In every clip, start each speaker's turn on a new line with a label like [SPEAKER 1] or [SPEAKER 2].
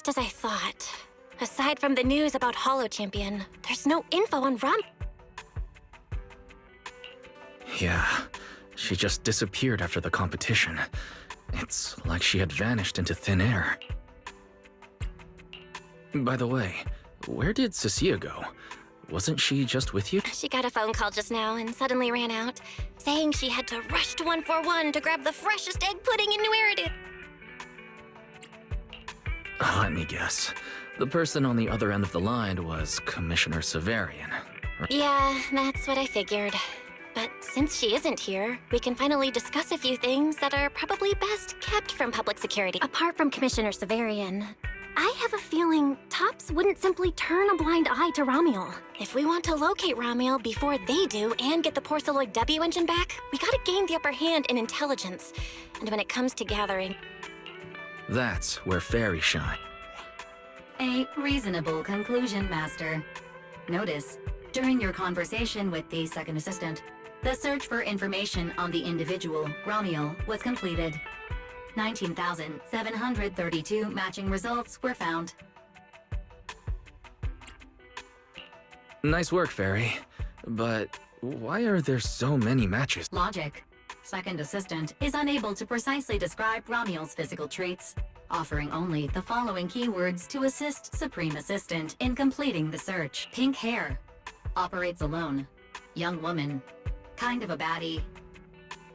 [SPEAKER 1] just as I thought. Aside from the news about Holo Champion, there's no info on Ram.
[SPEAKER 2] Yeah, she just disappeared after the competition. It's like she had vanished into thin air. By the way, where did Cecilia go? Wasn't she just with you?
[SPEAKER 1] She got a phone call just now and suddenly ran out, saying she had to rush to 141 to grab the freshest egg pudding in New Eridan.
[SPEAKER 2] Let me guess. The person on the other end of the line was Commissioner Severian.
[SPEAKER 1] Yeah, that's what I figured. But since she isn't here, we can finally discuss a few things that are probably best kept from public security. Apart from Commissioner Severian, I have a feeling Tops wouldn't simply turn a blind eye to Ramiel. If we want to locate Ramiel before they do and get the Porceloid W engine back, we gotta gain the upper hand in intelligence. And when it comes to gathering...
[SPEAKER 2] That's where fairies shine.
[SPEAKER 3] A reasonable conclusion, Master. Notice, during your conversation with the second assistant, the search for information on the individual, Ramiel, was completed. 19,732 matching results were found.
[SPEAKER 2] Nice work, Fairy. But why are there so many matches?
[SPEAKER 3] Logic. Second assistant is unable to precisely describe Ramiel's physical traits, offering only the following keywords to assist Supreme Assistant in completing the search. Pink hair. Operates alone. Young woman. Kind of a baddie.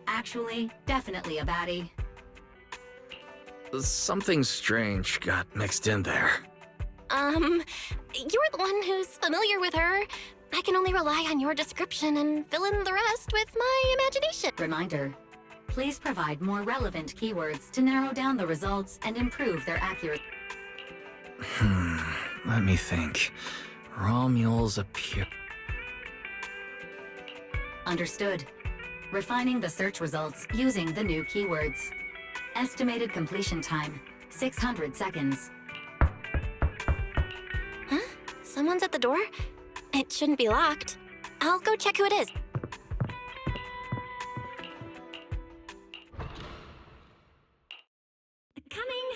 [SPEAKER 3] Actually, definitely a baddie.
[SPEAKER 2] Something strange got mixed in there.
[SPEAKER 1] You're the one who's familiar with her. I can only rely on your description and fill in the rest with my imagination.
[SPEAKER 3] Reminder. Please provide more relevant keywords to narrow down the results and improve their accuracy.
[SPEAKER 2] Let me think. Ramiel's appear...
[SPEAKER 3] Understood. Refining the search results using the new keywords. Estimated completion time, 600 seconds.
[SPEAKER 1] Huh? Someone's at the door? It shouldn't be locked. I'll go check who it is. Coming!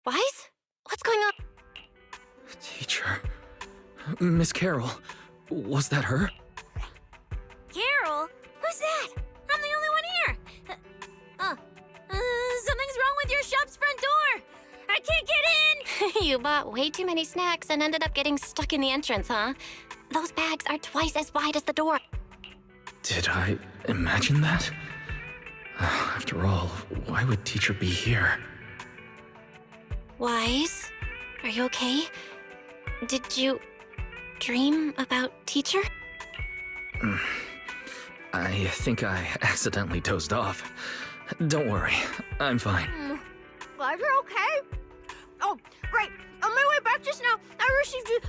[SPEAKER 1] Wise? What's going on?
[SPEAKER 2] Teacher... Miss Carroll, was that her?
[SPEAKER 1] Carol? Who's that? I'm the only one here! Something's wrong with your shop's front door! I can't get in! You bought way too many snacks and ended up getting stuck in the entrance, huh? Those bags are twice as wide as the door.
[SPEAKER 2] Did I imagine that? After all, why would Teacher be here?
[SPEAKER 1] Wise? Are you okay? Did you dream about Teacher?
[SPEAKER 2] I think I accidentally dozed off. Don't worry, I'm fine.
[SPEAKER 1] Glad you're okay. Oh, right. On my way back just now, I received a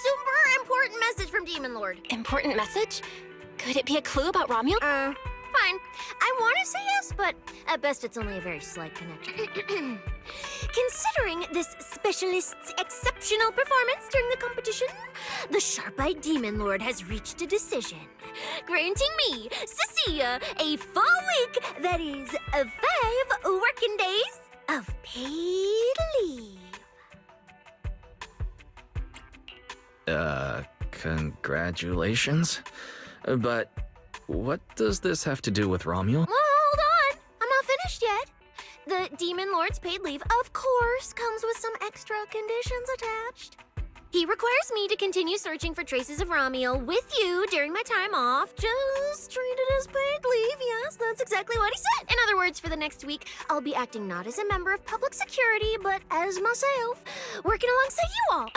[SPEAKER 1] super important message from Demon Lord. Important message? Could it be a clue about Ramiel? Fine. I want to say yes, but at best it's only a very slight connection. Considering this specialist's exceptional performance during the competition, the sharp-eyed Demon Lord has reached a decision, granting me, Cecilia, a full week, that is, 5 working days of paid leave.
[SPEAKER 2] Congratulations? But what does this have to do with Ramiel?
[SPEAKER 1] Well, hold on. I'm not finished yet. The Demon Lord's paid leave, of course, comes with some extra conditions attached. He requires me to continue searching for traces of Ramiel with you during my time off. Just treat it as paid leave, yes, that's exactly what he said. In other words, for the next week, I'll be acting not as a member of public security, but as myself, working alongside you all.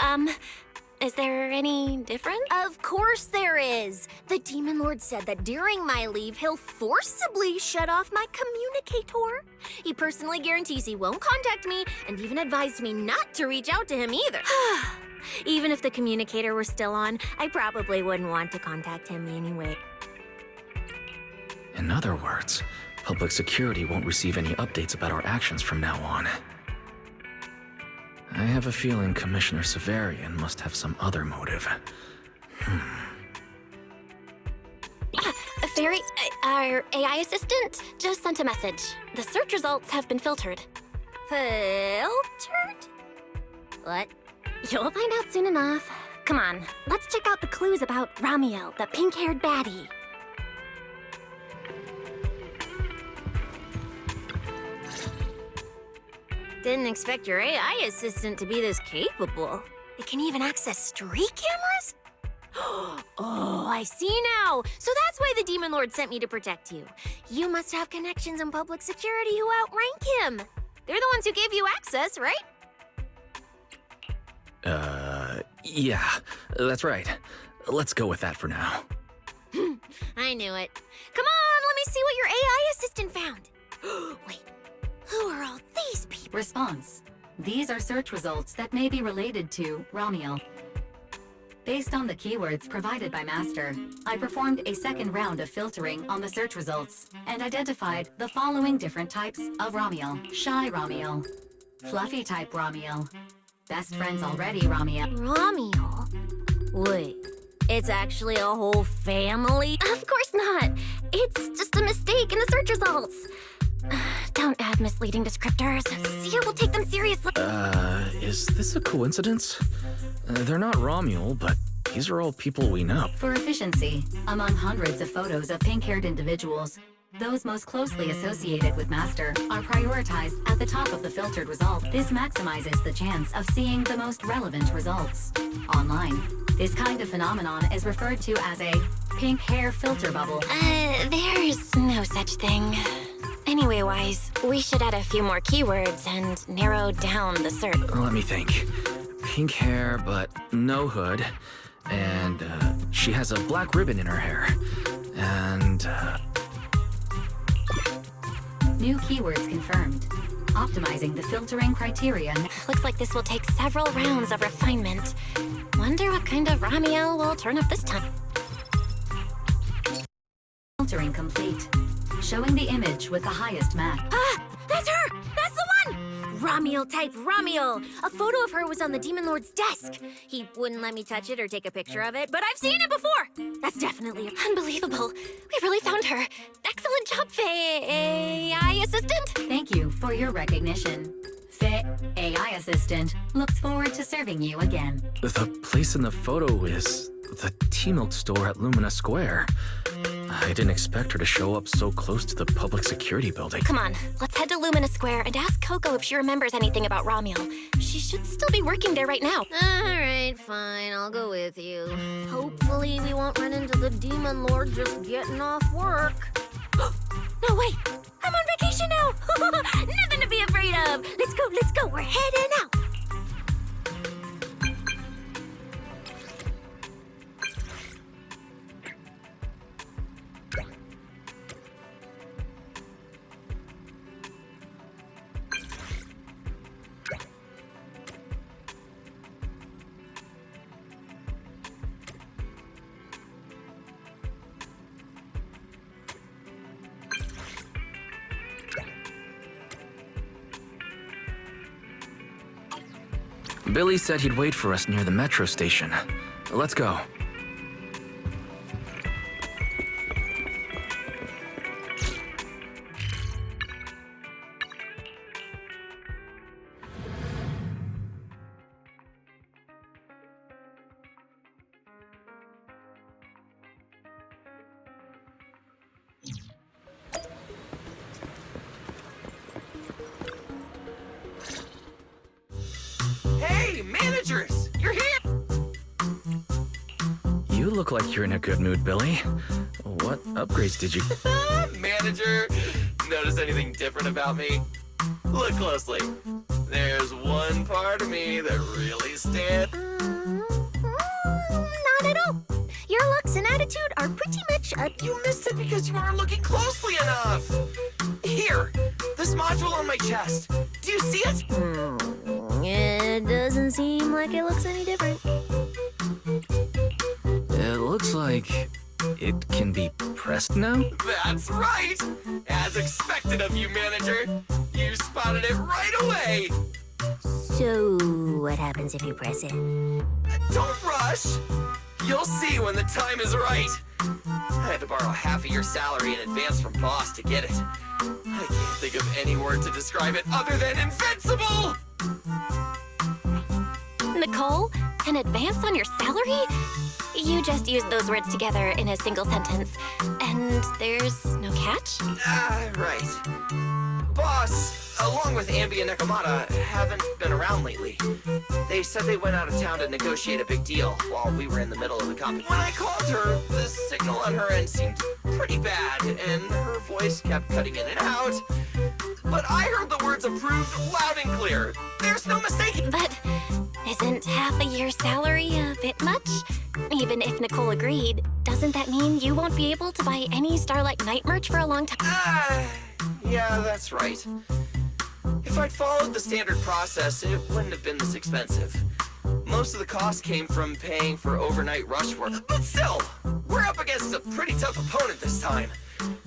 [SPEAKER 1] Is there any difference? Of course there is. The Demon Lord said that during my leave, he'll forcibly shut off my communicator. He personally guarantees he won't contact me and even advised me not to reach out to him either. Even if the communicator were still on, I probably wouldn't want to contact him anyway.
[SPEAKER 2] In other words, public security won't receive any updates about our actions from now on. I have a feeling Commissioner Severian must have some other motive.
[SPEAKER 1] Fairy, our AI assistant just sent a message. The search results have been filtered. Filtered? What? You'll find out soon enough. Come on, let's check out the clues about Ramiel, the pink-haired baddie. Didn't expect your AI assistant to be this capable. It can even access street cameras? Oh, I see now. So that's why the Demon Lord sent me to protect you. You must have connections in public security who outrank him. They're the ones who gave you access, right?
[SPEAKER 2] Yeah, that's right. Let's go with that for now.
[SPEAKER 1] I knew it. Come on, let me see what your AI assistant found. Wait, who are all these people?
[SPEAKER 3] Response. These are search results that may be related to Ramiel. Based on the keywords provided by Master, I performed a second round of filtering on the search results and identified the following different types of Ramiel. Shy Ramiel, Fluffy type Ramiel, Best Friends Already Ramiel.
[SPEAKER 1] Ramiel? Wait, it's actually a whole family? Of course not. It's just a mistake in the search results. Don't add misleading descriptors. Seer will take them seriously.
[SPEAKER 2] Is this a coincidence? They're not Romuel, but these are all people we know.
[SPEAKER 3] For efficiency, among hundreds of photos of pink-haired individuals, those most closely associated with Master are prioritized at the top of the filtered result. This maximizes the chance of seeing the most relevant results. Online, this kind of phenomenon is referred to as a pink hair filter bubble.
[SPEAKER 1] There's no such thing. Anyway-wise, we should add a few more keywords and narrow down the search.
[SPEAKER 2] Let me think. Pink hair, but no hood. And, she has a black ribbon in her hair. And,
[SPEAKER 3] New keywords confirmed. Optimizing the filtering criteria.
[SPEAKER 1] Looks like this will take several rounds of refinement. Wonder what kind of Ramiel will turn up this time.
[SPEAKER 3] Filtering complete. Showing the image with the highest match.
[SPEAKER 1] Ah! That's her! That's the one! Ramiel type Ramiel! A photo of her was on the Demon Lord's desk. He wouldn't let me touch it or take a picture of it, but I've seen it before! That's definitely unbelievable. We really found her. Excellent job, Faye AI assistant.
[SPEAKER 3] Thank you for your recognition. Faye AI assistant looks forward to serving you again.
[SPEAKER 2] the place in the photo is the T-Milk store at Lumina Square. I didn't expect her to show up so close to the public security building.
[SPEAKER 1] Come on, let's head to Lumina Square and ask Coco if she remembers anything about Ramiel. She should still be working there right now. Alright, fine, I'll go with you. Hopefully we won't run into the Demon Lord just getting off work. No, wait! I'm on vacation now! Nothing to be afraid of! Let's go, we're heading out!
[SPEAKER 2] Billy said he'd wait for us near the metro station. Let's go.
[SPEAKER 4] Hey, managers! You're here!
[SPEAKER 2] You look like you're in a good mood, Billy. What upgrades did you...
[SPEAKER 4] Manager! Notice anything different about me? Look closely. There's one part of me that really stands...
[SPEAKER 1] Not at all. Your looks and attitude are pretty much
[SPEAKER 4] You missed it because you weren't looking closely enough! Here! This module on my chest. Do you see it?
[SPEAKER 1] It doesn't seem like it looks any different.
[SPEAKER 2] It looks like it can be pressed now?
[SPEAKER 4] That's right! As expected of you, manager. You spotted it right away!
[SPEAKER 1] So, what happens if you press it?
[SPEAKER 4] Don't rush. You'll see when the time is right. I had to borrow half of your salary in advance from boss to get it. I can't think of any word to describe it other than invincible!
[SPEAKER 1] Nicole, an advance on your salary? You just used those words together in a single sentence. And there's no catch?
[SPEAKER 4] Right. Boss, along with Ambi and Nekomata, haven't been around lately. They said they went out of town to negotiate a big deal while we were in the middle of the competition. When I called her, the signal on her end seemed pretty bad, and her voice kept cutting in and out. But I heard the words approved loud and clear. There's no mistaking.
[SPEAKER 1] But isn't half a year's salary a bit much? Even if Nicole agreed, doesn't that mean you won't be able to buy any Starlight Night merch for a long time?
[SPEAKER 4] Yeah, that's right. If I'd followed the standard process, it wouldn't have been this expensive. Most of the cost came from paying for overnight rush work. But still, we're up against a pretty tough opponent this time.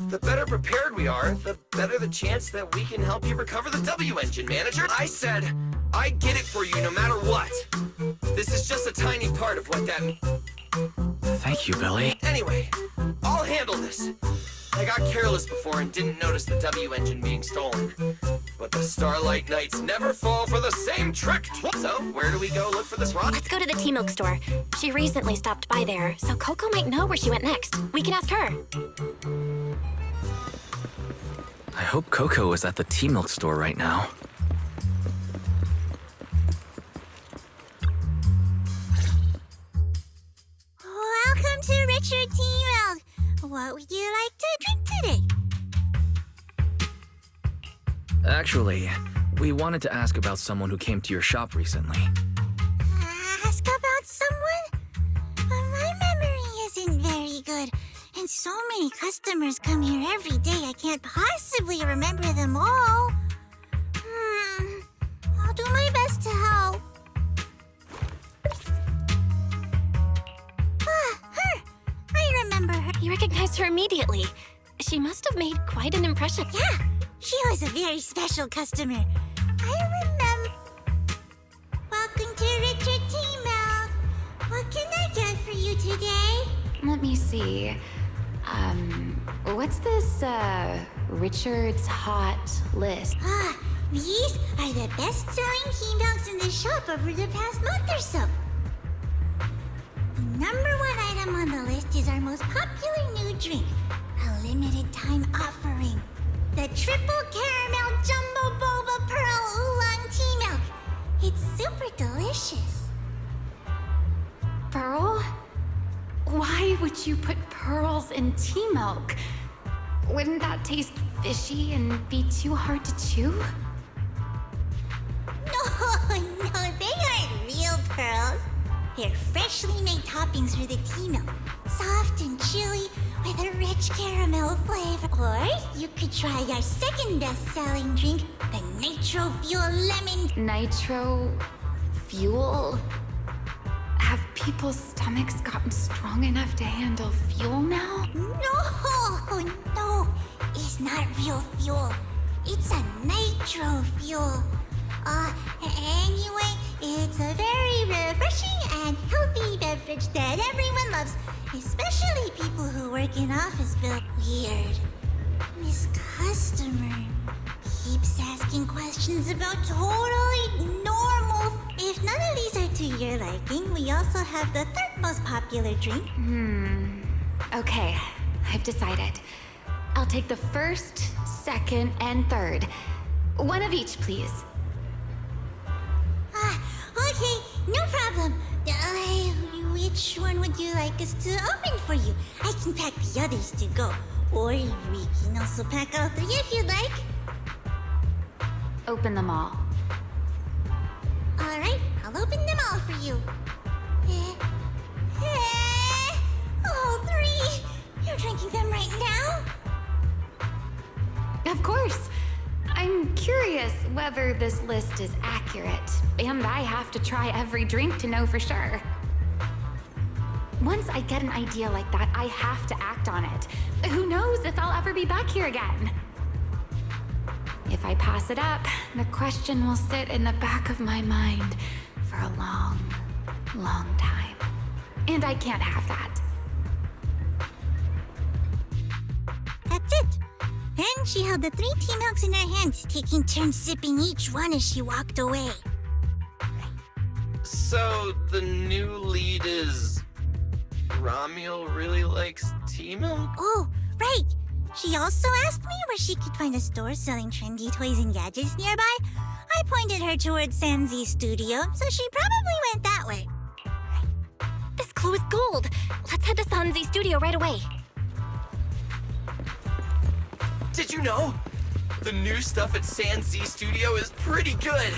[SPEAKER 4] The better prepared we are, the better the chance that we can help you recover the W engine, manager. I said, I'd get it for you no matter what. This is just a tiny part of what that means.
[SPEAKER 2] Thank you, Billy.
[SPEAKER 4] Anyway, I'll handle this. I got careless before and didn't notice the W engine being stolen. But the Starlight Knights never fall for the same trick. So, where do we go look for this rock?
[SPEAKER 1] Let's go to the T-Milk store. She recently stopped by there, so Coco might know where she went next. We can ask her.
[SPEAKER 2] I hope Coco is at the T-Milk store right now.
[SPEAKER 5] Welcome to Richard T-Milk. What would you like to drink today?
[SPEAKER 2] Actually, we wanted to ask about someone who came to your shop recently.
[SPEAKER 5] Ask about someone? My memory isn't very good, and so many customers come here every day I can't possibly remember them all. I'll do my best to help. Her! I remember her.
[SPEAKER 1] You recognized her immediately. She must have made quite an impression.
[SPEAKER 5] Yeah, she was a very special customer. I remember. Welcome to Richard T-Milk. What can I get for you today?
[SPEAKER 6] Let me see. What's this, Richard's Hot List?
[SPEAKER 5] These are the best-selling T-Milks in the shop over the past month or so. The number one item on the list is our most popular new drink, a limited-time offering. The Triple Caramel Jumbo Boba Pearl Oolong T-Milk. It's super delicious.
[SPEAKER 6] Pearl? Why would you put pearls in tea milk? Wouldn't that taste fishy and be too hard to chew?
[SPEAKER 5] No, they aren't real pearls. They're freshly made toppings for the tea milk. Soft and chewy with a rich caramel flavor. Or you could try our second best-selling drink, the Nitro Fuel Lemon.
[SPEAKER 6] Nitro fuel? Have people's stomachs gotten strong enough to handle fuel now?
[SPEAKER 5] No, it's not real fuel. It's a nitro fuel. Anyway, it's a very refreshing and healthy beverage that everyone loves, especially people who work in office buildings. Weird. This customer keeps asking questions about totally normal. If none of these are to your liking, we also have the third most popular drink.
[SPEAKER 6] Okay, I've decided. I'll take the first, second, and third. One of each, please.
[SPEAKER 5] Okay, no problem. Which one would you like us to open for you? I can pack the others to go. Or we can also pack all three if you'd like.
[SPEAKER 6] Open them all.
[SPEAKER 5] Alright, I'll open them all for you. All three! You're drinking them right now?
[SPEAKER 6] Of course. I'm curious whether this list is accurate, and I have to try every drink to know for sure. Once I get an idea like that, I have to act on it. Who knows if I'll ever be back here again? If I pass it up, the question will sit in the back of my mind for a long, long time. And I can't have that.
[SPEAKER 5] That's it. Then she held the 3 tea milks in her hands, taking turns sipping each one as she walked away.
[SPEAKER 4] So, the new lead is... Ramiel really likes tea milk?
[SPEAKER 5] Oh, right. She also asked me where she could find a store selling trendy toys and gadgets nearby. I pointed her towards Sanzi's studio, so she probably went that way.
[SPEAKER 1] This clue is gold. Let's head to Sanzi's studio right away.
[SPEAKER 4] Did you know? The new stuff at Sanzi's studio is pretty good.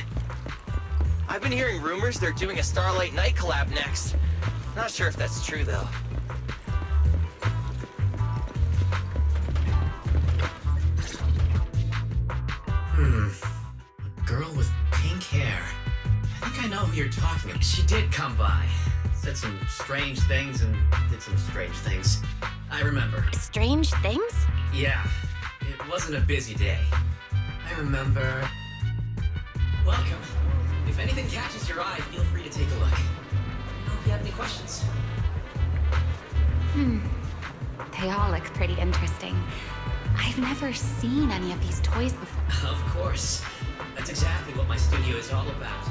[SPEAKER 4] I've been hearing rumors they're doing a Starlight Night collab next. Not sure if that's true, though.
[SPEAKER 2] A girl with pink hair. I think I know who you're talking about. She did come by. Said some strange things and did some strange things. I remember.
[SPEAKER 1] Strange things?
[SPEAKER 2] Yeah, it wasn't a busy day. I remember... Welcome. If anything catches your eye, feel free to take a look. Let me know if you have any questions.
[SPEAKER 6] They all look pretty interesting. I've never seen any of these toys before.
[SPEAKER 2] Of course. That's exactly what my studio is all about.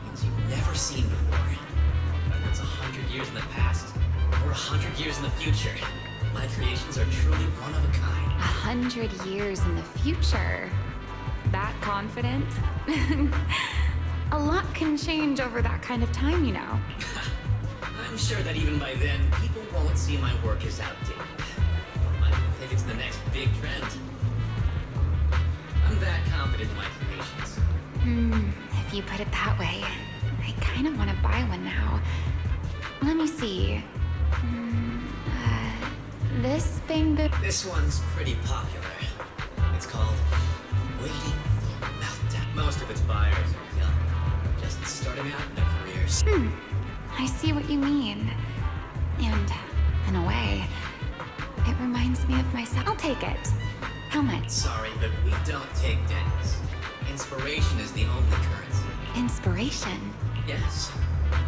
[SPEAKER 2] Things you've never seen before. Whether it's 100 years in the past or 100 years in the future, my creations are truly one of a kind.
[SPEAKER 6] 100 years in the future? That confident? A lot can change over that kind of time, you know.
[SPEAKER 2] I'm sure that even by then, people won't see my work as outdated. I think it's the next big trend. I'm that confident in my creations.
[SPEAKER 6] If you put it that way, I kind of want to buy one now. Let me see. This bamboo...
[SPEAKER 2] This one's pretty popular. It's called Waiting for Meltdown. Most of its buyers are young, just starting out in their careers.
[SPEAKER 6] I see what you mean. And, in a way, it reminds me of myself. I'll take it. How much?
[SPEAKER 2] Sorry, but we don't take pennies. Inspiration is the only currency.
[SPEAKER 6] Inspiration?
[SPEAKER 2] Yes.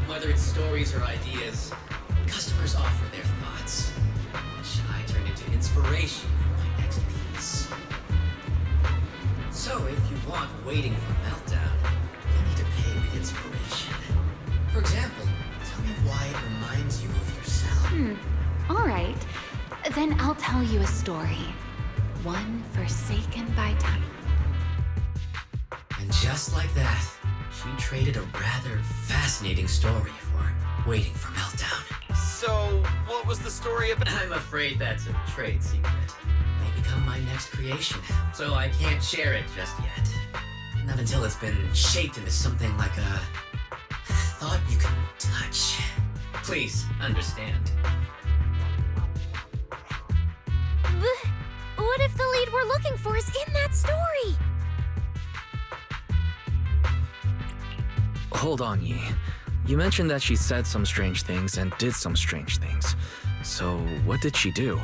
[SPEAKER 2] Whether it's stories or ideas, customers offer their thoughts, which I turn into inspiration for my next piece. So if you want Waiting for Meltdown, you need to pay with inspiration. For example, tell me why it reminds you of yourself.
[SPEAKER 6] All right. Then I'll tell you a story. One forsaken by time.
[SPEAKER 2] And just like that, she traded a rather fascinating story for Waiting for Meltdown.
[SPEAKER 4] So, what was the story about?
[SPEAKER 2] I'm afraid that's a trade secret. May become my next creation, so I can't share it just yet. Not until it's been shaped into something like a thought you can touch. Please, understand.
[SPEAKER 1] What if the lead we're looking for is in that story?
[SPEAKER 2] Hold on, Yi. You mentioned that she said some strange things and did some strange things. So, what did she do?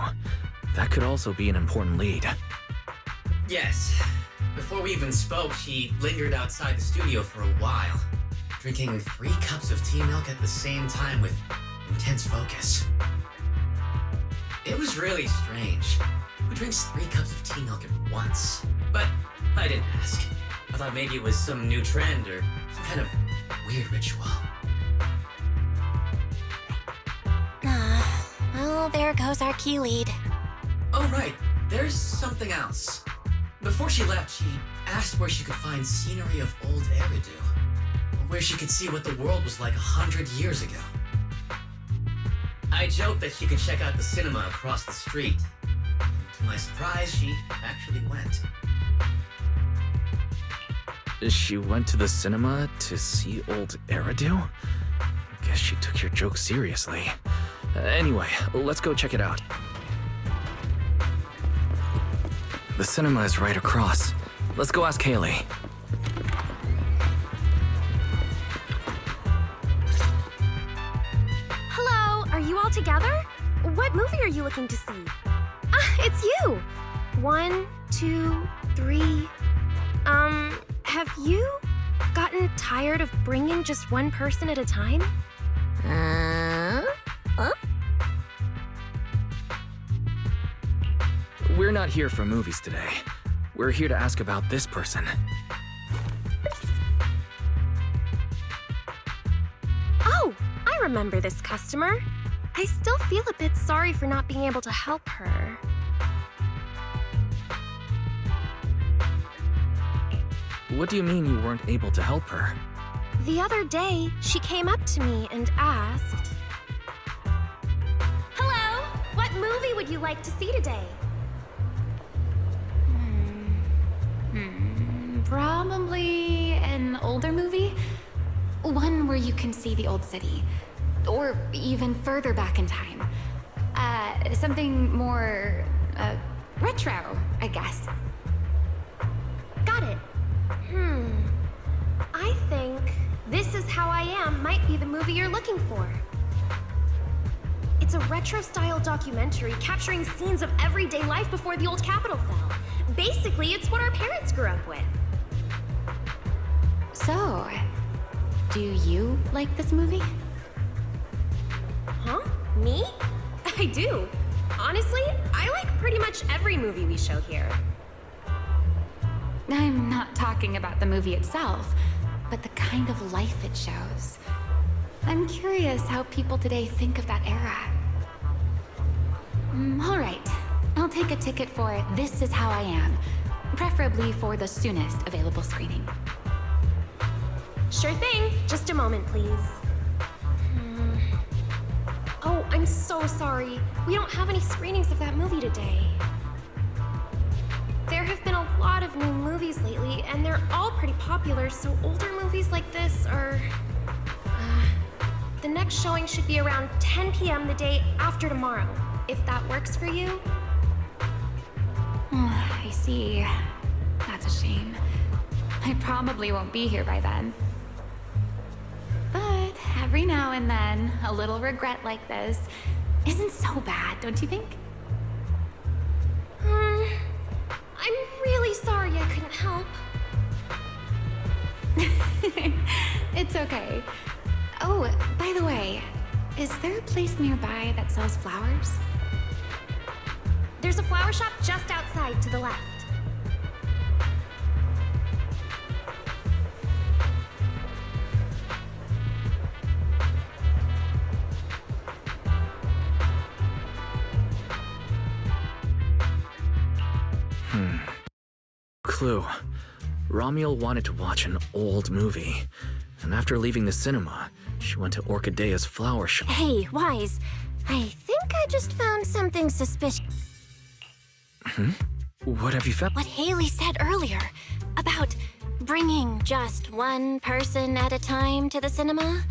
[SPEAKER 2] That could also be an important lead. Yes. Before we even spoke, she lingered outside the studio for a while, drinking 3 cups of tea milk at the same time with intense focus. It was really strange. Who drinks 3 cups of tea milk at once? But I didn't ask. I thought maybe it was some new trend or some kind of weird ritual.
[SPEAKER 1] Well, there goes our key lead.
[SPEAKER 2] Oh, right. There's something else. Before she left, she asked where she could find scenery of old Eridan, where she could see what the world was like 100 years ago. I joked that she could check out the cinema across the street. To my surprise, she actually went. She went to the cinema to see old Eridan? Guess she took your joke seriously. Anyway, let's go check it out. The cinema is right across. Let's go ask Haley.
[SPEAKER 1] Hello, are you all together? What movie are you looking to see? Ah, it's you! 1, 2, 3...
[SPEAKER 7] Have you gotten tired of bringing just one person at a time?
[SPEAKER 1] Huh?
[SPEAKER 2] We're not here for movies today. We're here to ask about this person.
[SPEAKER 7] Oh, I remember this customer. I still feel a bit sorry for not being able to help her.
[SPEAKER 2] What do you mean you weren't able to help her?
[SPEAKER 7] The other day, she came up to me and asked, "Hello, what movie would you like to see today?"
[SPEAKER 6] Probably an older movie. One where you can see the old city. Or even further back in time. Something more, retro, I guess.
[SPEAKER 7] Got it. I think This Is How I Am might be the movie you're looking for. It's a retro-style documentary capturing scenes of everyday life before the old capital fell. Basically, it's what our parents grew up with.
[SPEAKER 6] So, do you like this movie?
[SPEAKER 7] Huh? Me? I do. Honestly, I like pretty much every movie we show here.
[SPEAKER 6] I'm not talking about the movie itself, but the kind of life it shows. I'm curious how people today think of that era. All right, I'll take a ticket for This Is How I Am, preferably for the soonest available screening.
[SPEAKER 7] Sure thing. Just a moment, please. Oh, I'm so sorry. We don't have any screenings of that movie today. There have been a lot of new movies lately, and they're all pretty popular, so older movies like this are... The next showing should be around 10 p.m. the day after tomorrow, if that works for you.
[SPEAKER 6] I see. That's a shame. I probably won't be here by then. But every now and then, a little regret like this isn't so bad, don't you think?
[SPEAKER 7] I'm really sorry I couldn't help.
[SPEAKER 6] It's okay. Oh, by the way, is there a place nearby that sells flowers?
[SPEAKER 7] There's a flower shop just outside to the left.
[SPEAKER 2] Clue. Romuald wanted to watch an old movie, and after leaving the cinema, she went to Orchidea's flower shop.
[SPEAKER 1] Hey, Wise. I think I just found something suspicious.
[SPEAKER 2] What have you found?
[SPEAKER 1] What Haley said earlier about bringing just one person at a time to the cinema.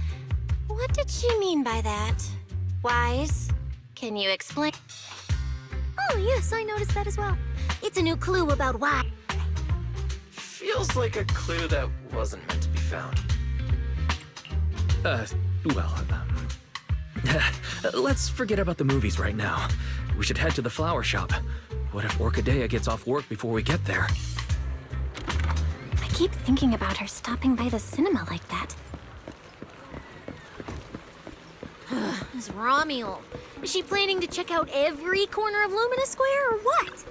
[SPEAKER 1] What did she mean by that? Wise, can you explain? Oh, yes, I noticed that as well. It's a new clue about why.
[SPEAKER 4] Feels like a clue that wasn't meant to be found.
[SPEAKER 2] Let's forget about the movies right now. We should head to the flower shop. What if Orchidea gets off work before we get there?
[SPEAKER 1] I keep thinking about her stopping by the cinema like that. This Romuald. Is she planning to check out every corner of Lumina Square or what?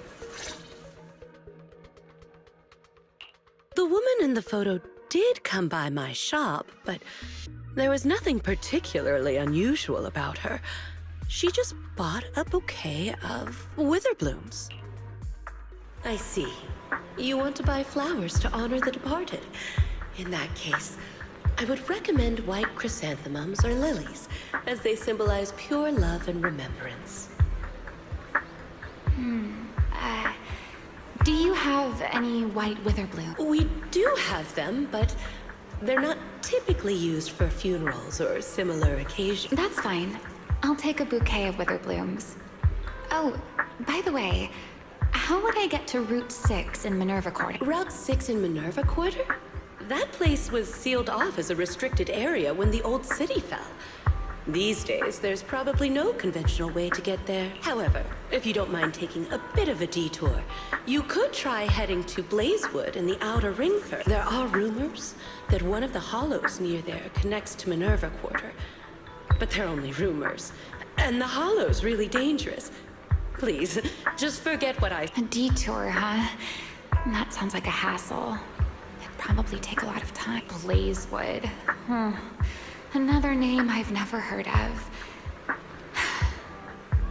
[SPEAKER 8] The woman in the photo did come by my shop, but there was nothing particularly unusual about her. She just bought a bouquet of witherblooms. I see. You want to buy flowers to honor the departed. In that case, I would recommend white chrysanthemums or lilies, as they symbolize pure love and remembrance.
[SPEAKER 6] Do you have any white witherbloom?
[SPEAKER 8] We do have them, but they're not typically used for funerals or similar occasions.
[SPEAKER 6] That's fine. I'll take a bouquet of witherbloom. Oh, by the way, how would I get to Route 6 in Minerva Quarter?
[SPEAKER 8] Route 6 in Minerva Quarter? That place was sealed off as a restricted area when the old city fell. These days, there's probably no conventional way to get there. However, if you don't mind taking a bit of a detour, you could try heading to Blazewood in the Outer Ring first. There are rumors that one of the hollows near there connects to Minerva Quarter. But they're only rumors. And the hollow's really dangerous. Please, just forget what I...
[SPEAKER 6] A detour, huh? That sounds like a hassle. It'd probably take a lot of time. Blazewood. Another name I've never heard of.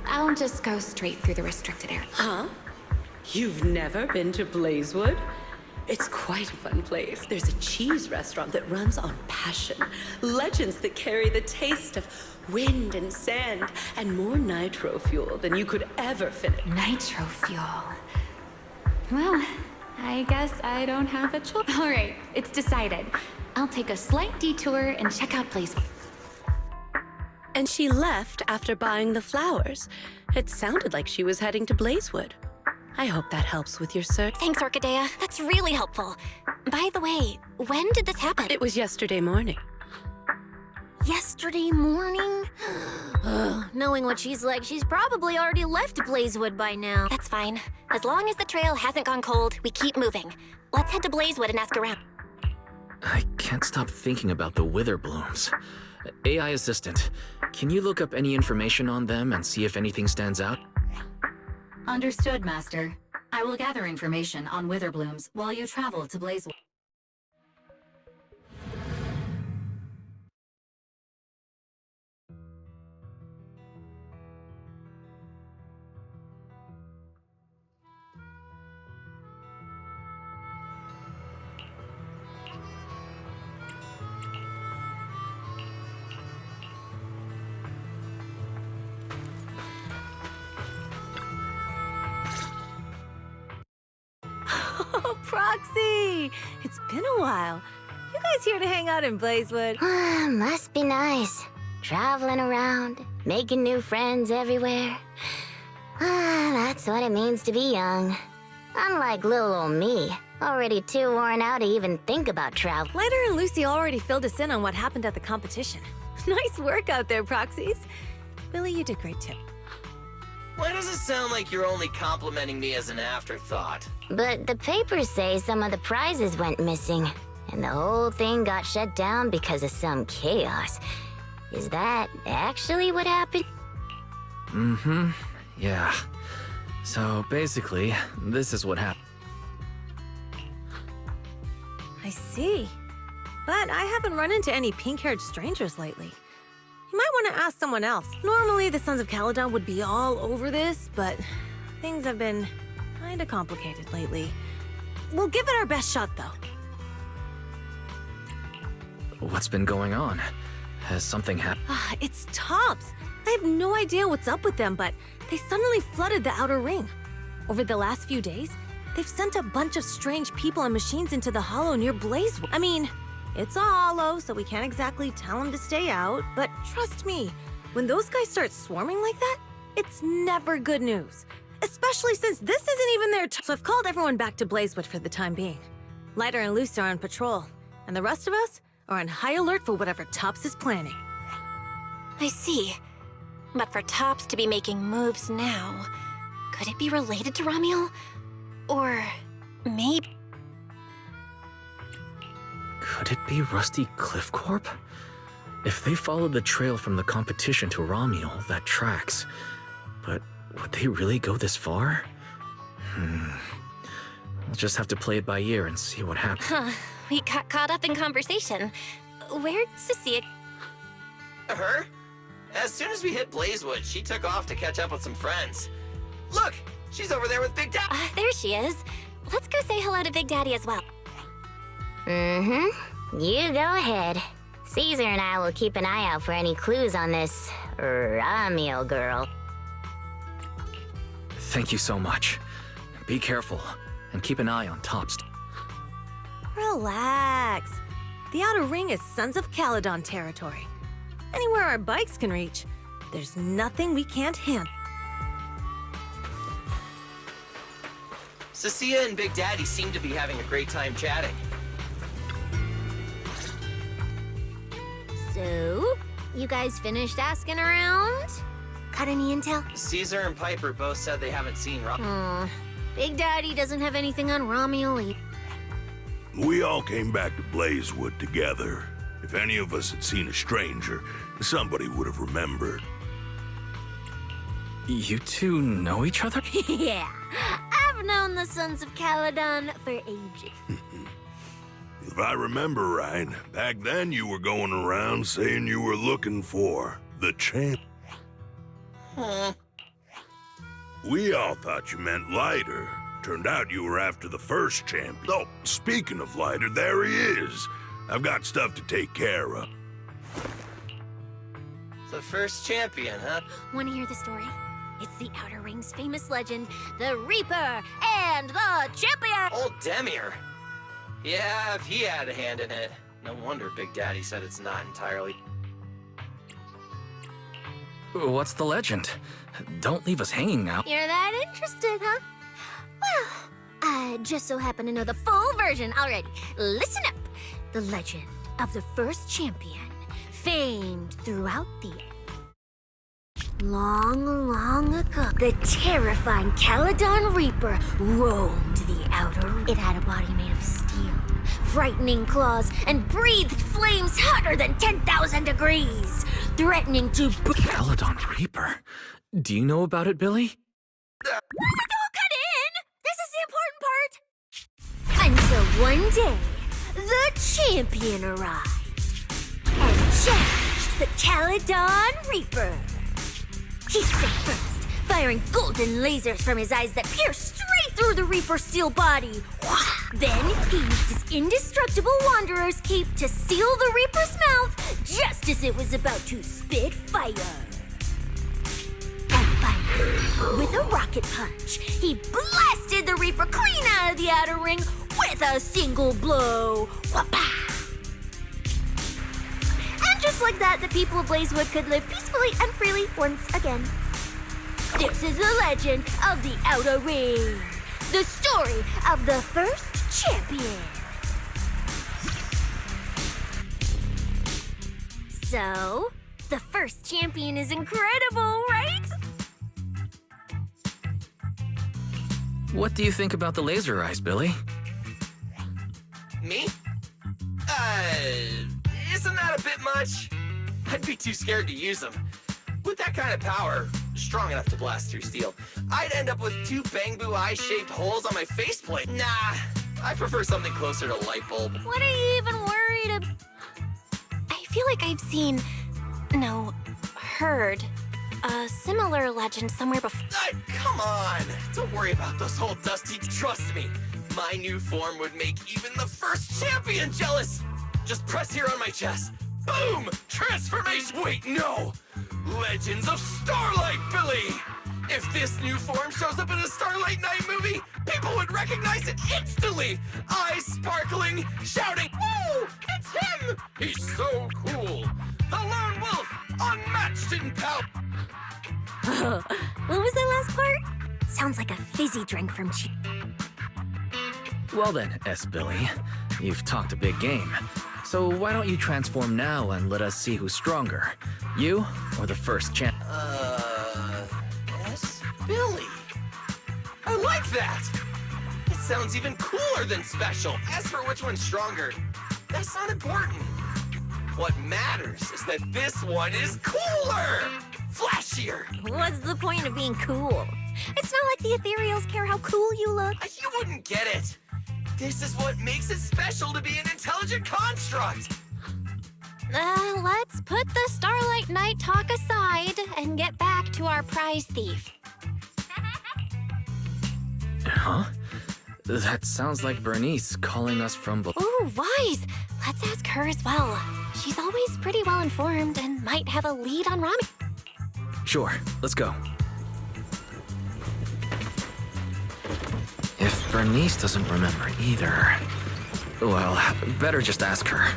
[SPEAKER 6] I'll just go straight through the restricted area.
[SPEAKER 8] Huh? You've never been to Blazewood? It's quite a fun place. There's a cheese restaurant that runs on passion. Legends that carry the taste of wind and sand, and more nitro fuel than you could ever finish.
[SPEAKER 6] Nitro fuel. Well, I guess I don't have a choice. All right, it's decided. I'll take a slight detour and check out Blazewood.
[SPEAKER 8] And she left after buying the flowers. It sounded like she was heading to Blazewood. I hope that helps with your search.
[SPEAKER 1] Thanks, Orchidea. That's really helpful. By the way, when did this happen?
[SPEAKER 8] It was yesterday morning.
[SPEAKER 1] Yesterday morning? Knowing what she's like, she's probably already left Blazewood by now. That's fine. As long as the trail hasn't gone cold, we keep moving. Let's head to Blazewood and ask around.
[SPEAKER 2] I can't stop thinking about the wither blooms. AI assistant, can you look up any information on them and see if anything stands out?
[SPEAKER 3] Understood, Master. I will gather information on wither blooms while you travel to Blazewood.
[SPEAKER 9] Oh, Proxy! It's been a while. You guys here to hang out in Blazewood?
[SPEAKER 1] Must be nice. Traveling around, making new friends everywhere. That's what it means to be young. Unlike little old me, already too worn out to even think about travel.
[SPEAKER 9] Lighter and Lucy already filled us in on what happened at the competition. Nice work out there, Proxies. Billy, you did great too.
[SPEAKER 4] Why does it sound like you're only complimenting me as an afterthought?
[SPEAKER 1] But the papers say some of the prizes went missing, and the whole thing got shut down because of some chaos. Is that actually what happened?
[SPEAKER 2] Mm-hmm. Yeah. So basically, this is what happened.
[SPEAKER 9] I see. But I haven't run into any pink-haired strangers lately. You might want to ask someone else. Normally, the Sons of Caledon would be all over this, but things have been kinda complicated lately. We'll give it our best shot, though.
[SPEAKER 2] What's been going on? Has something happened?
[SPEAKER 9] It's Tops. I have no idea what's up with them, but they suddenly flooded the Outer Ring. Over the last few days, they've sent a bunch of strange people and machines into the hollow near Blazewood. I mean, it's a hollow, so we can't exactly tell them to stay out, but trust me, when those guys start swarming like that, it's never good news. Especially since this isn't even their So I've called everyone back to Blazewood for the time being. Lighter and Lucy are on patrol, and the rest of us are on high alert for whatever Tops is planning.
[SPEAKER 1] I see. But for Tops to be making moves now, could it be related to Ramiel? Or maybe...
[SPEAKER 2] Could it be Rusty Cliff Corp? If they followed the trail from the competition to Ramiel, that tracks. But would they really go this far? We'll just have to play it by ear and see what happens.
[SPEAKER 1] We got caught up in conversation. Where'd Cecilia...
[SPEAKER 4] Her? As soon as we hit Blazewood, she took off to catch up with some friends. Look! She's over there with Big Daddy!
[SPEAKER 1] There she is. Let's go say hello to Big Daddy as well. You go ahead. Caesar and I will keep an eye out for any clues on this Ramiel girl.
[SPEAKER 2] Thank you so much. Be careful, and keep an eye on Tops.
[SPEAKER 9] Relax. The Outer Ring is Sons of Caledon territory. Anywhere our bikes can reach, there's nothing we can't handle.
[SPEAKER 4] Cecilia and Big Daddy seem to be having a great time chatting.
[SPEAKER 1] So, You guys finished asking around? Got any intel?
[SPEAKER 4] Caesar and Piper both said they haven't seen Rob.
[SPEAKER 1] Big Daddy doesn't have anything on Romuel either.
[SPEAKER 10] We all came back to Blazewood together. If any of us had seen a stranger, somebody would have remembered.
[SPEAKER 2] You two know each other?
[SPEAKER 1] Yeah, I've known the Sons of Caledon for ages.
[SPEAKER 10] If I remember right, back then you were going around saying you were looking for the champ. We all thought you meant Lighter. Turned out you were after the first champion. Oh, speaking of Lighter, there he is. I've got stuff to take care of.
[SPEAKER 4] The first champion, huh?
[SPEAKER 1] Want to hear the story? It's the Outer Ring's famous legend, the Reaper and the Champion!
[SPEAKER 4] Old Demir. Yeah, if he had a hand in it. No wonder Big Daddy said it's not entirely.
[SPEAKER 2] What's the legend? Don't leave us hanging now.
[SPEAKER 1] You're that interested, huh? Well, I just so happen to know the full version already. Listen up. The legend of the first champion, famed throughout the long ago, the terrifying Caledon Reaper roamed the Outer Ring. It had a body made of steel, frightening claws, and breathed flames hotter than 10,000 degrees, threatening to...
[SPEAKER 2] Caledon Reaper? Do you know about it, Billy?
[SPEAKER 1] Don't cut in! This is the important part! Until one day, the champion arrived and challenged the Caledon Reaper. He struck first, firing golden lasers from his eyes that pierced straight through the Reaper's steel body. Then he used his indestructible Wanderer's cape to seal the Reaper's mouth just as it was about to spit fire. And finally, with a rocket punch, he blasted the Reaper clean out of the Outer Ring with a single blow. Wha-pa! And just like that, the people of Blazewood could live peacefully and freely once again. This is the legend of the Outer Ring. The story of the first champion. So, the first champion is incredible, right?
[SPEAKER 2] What do you think about the laser eyes, Billy?
[SPEAKER 4] Me? Isn't that a bit much? I'd be too scared to use them. With that kind of power, strong enough to blast through steel, I'd end up with 2 Bangbu eye-shaped holes on my faceplate. Nah, I prefer something closer to a light bulb.
[SPEAKER 1] What are you even worried about?
[SPEAKER 7] I feel like I've seen, heard a similar legend somewhere before.
[SPEAKER 4] Come on! Don't worry about those old dusty. Trust me, my new form would make even the first champion jealous! Just press here on my chest. Boom! Transformation! Wait, no! Legends of Starlight Billy! If this new form shows up in a Starlight Night movie, people would recognize it instantly! Eyes sparkling, shouting, "Woo! It's him! He's so cool! The Lone Wolf, unmatched in power!"
[SPEAKER 1] What was that last part? Sounds like a fizzy drink from
[SPEAKER 2] Well then, S. Billy, you've talked a big game. So why don't you transform now and let us see who's stronger? You or the first champ?
[SPEAKER 4] Yes, Billy. I like that! It sounds even cooler than special. As for which one's stronger, that's not important. What matters is that this one is cooler! Flashier!
[SPEAKER 1] What's the point of being cool? It's not like the Ethereals care how cool you look.
[SPEAKER 4] You wouldn't get it! This is what makes it special to be an intelligent construct!
[SPEAKER 7] Let's put the Starlight Night talk aside and get back to our prize thief.
[SPEAKER 2] Huh? That sounds like Bernice calling us from below.
[SPEAKER 7] Ooh, wise! Let's ask her as well. She's always pretty well informed and might have a lead on Rami.
[SPEAKER 2] Sure, let's go. If Bernice doesn't remember either, well, better just ask her.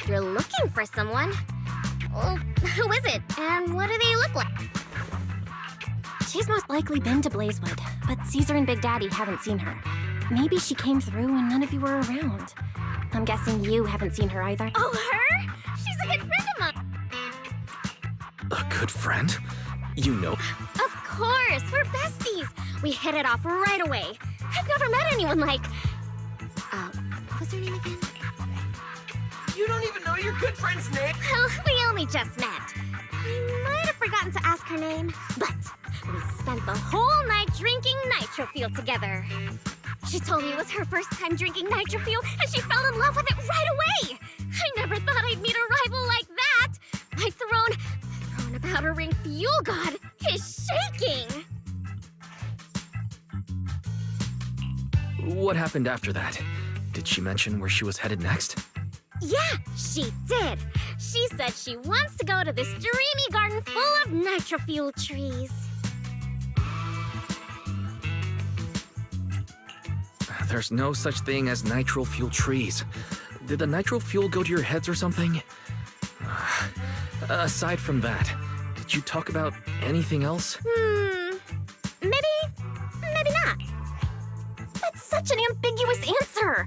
[SPEAKER 1] You're looking for someone? Well, who is it? And what do they look like? She's most likely been to Blazewood, but Caesar and Big Daddy haven't seen her. Maybe she came through and none of you were around. I'm guessing you haven't seen her either.
[SPEAKER 5] Oh, her? She's a good friend of mine.
[SPEAKER 2] A good friend? You know.
[SPEAKER 1] Of course, we're besties. We hit it off right away. I've never met anyone like... what was her name again?
[SPEAKER 4] You don't even know your good friend's name?
[SPEAKER 1] Well, we only just met. I might have forgotten to ask her name, but we spent the whole night drinking Nitro Fuel together. She told me it was her first time drinking Nitro Fuel, and she fell in love with it right away. I never thought I'd meet a rival like that. My thrown about a ring fuel god is shaking.
[SPEAKER 2] What happened after that? Did she mention where she was headed next?
[SPEAKER 1] Yeah, she did. She said she wants to go to this dreamy garden full of Nitro Fuel trees.
[SPEAKER 2] There's no such thing as nitro fuel trees. Did the nitro fuel go to your heads or something? Aside from that, did you talk about anything else?
[SPEAKER 1] Maybe not. That's such an ambiguous answer.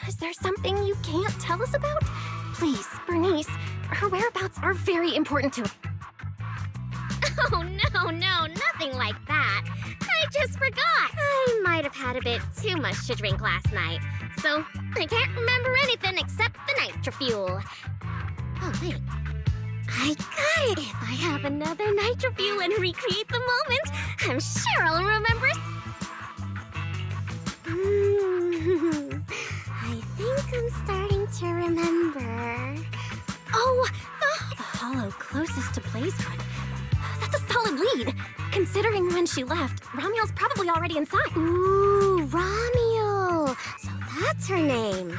[SPEAKER 1] Is there something you can't tell us about? Please, Bernice, her whereabouts are very important to... Oh, no, nothing like that. I just forgot. I might have had a bit too much to drink last night, so I can't remember anything except the Nitro Fuel. Oh, wait. I got it! If I have another Nitro Fuel and recreate the moment, I'm sure I'll remember... I think I'm starting to remember. Oh, the hollow closest to Blazewood. That's a solid lead. Considering when she left, Ramiel's probably already inside. Ooh, Ramiel. So that's her name.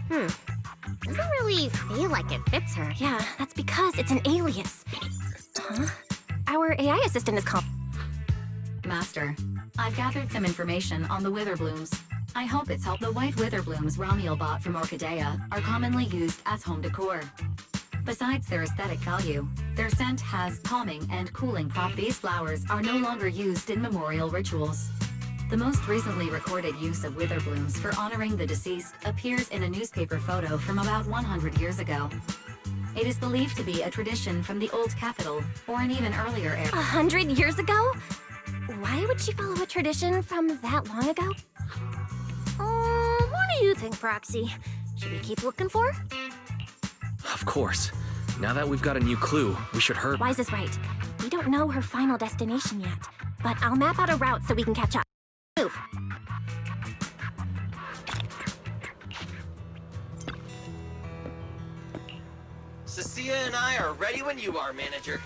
[SPEAKER 1] Doesn't really feel like it fits her. Yeah, that's because it's an alias. Huh? Our AI assistant is called...
[SPEAKER 3] Master, I've gathered some information on the Witherblooms. I hope it's helped. The white Witherblooms Ramiel bought from Orchidea are commonly used as home decor. Besides their aesthetic value, their scent has calming and cooling properties. These flowers are no longer used in memorial rituals. The most recently recorded use of Witherblooms for honoring the deceased appears in a newspaper photo from about 100 years ago. It is believed to be a tradition from the old capital, or an even earlier era.
[SPEAKER 1] 100 years ago? Why would she follow a tradition from that long ago? What do you think, Proxy? Should we keep looking for her?
[SPEAKER 2] Of course. Now that we've got a new clue, we should hurry.
[SPEAKER 1] Wise is right. We don't know her final destination yet, but I'll map out a route so we can catch up. Move.
[SPEAKER 4] Cecilia and I are ready when you are, manager.